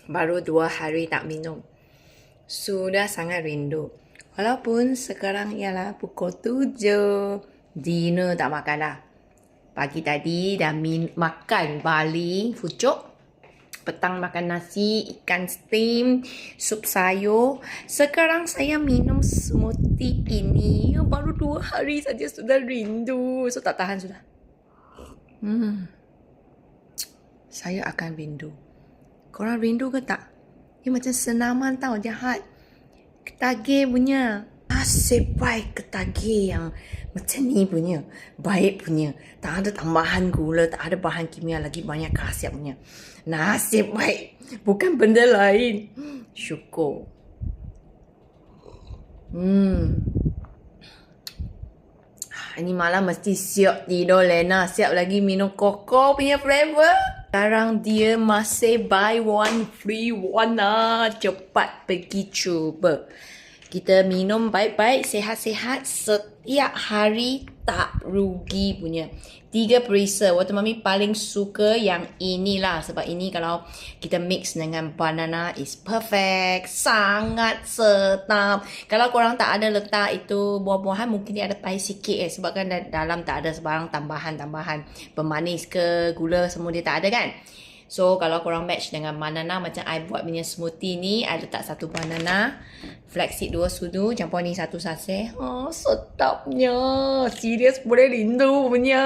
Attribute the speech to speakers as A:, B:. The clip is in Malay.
A: Baru 2 hari tak minum. Sudah sangat rindu. Walaupun sekarang ialah pukul 7. Dinner tak makan dah. Pagi tadi dah makan baling, fucuk. Petang makan nasi, ikan steam, sup sayur. Sekarang saya minum smoothie ini. Baru 2 hari saja sudah rindu. So tak tahan sudah. Saya akan rindu. Korang rindu ke tak? Dia macam senaman tau, jahat. Ketagih punya. Nasib baik ketagih yang macam ni punya. Baik punya. Tak ada tambahan gula, tak ada bahan kimia lagi, banyak khasiat punya. Nasib baik. Bukan benda lain. Syukur. Ini malam mesti siap tidur Lena. Siap lagi minum koko punya flavor. Sekarang dia masih buy one free one lah. Cepat pergi cuba. Kita minum baik-baik, sehat-sehat setiap hari, tak rugi punya. 3 perisa. Waktu Mami paling suka yang inilah. Sebab ini kalau kita mix dengan banana is perfect. Sangat sedap. Kalau korang tak ada letak itu buah-buahan, mungkin dia ada pahit sikit sebab kan dalam tak ada sebarang tambahan-tambahan pemanis ke gula semua dia tak ada kan. So, kalau korang match dengan banana macam I buat punya smoothie ni, I letak 1 banana, flaxseed 2 sudu, campur ni 1 sachet. Oh, sedapnya. Serius boleh rindu punya.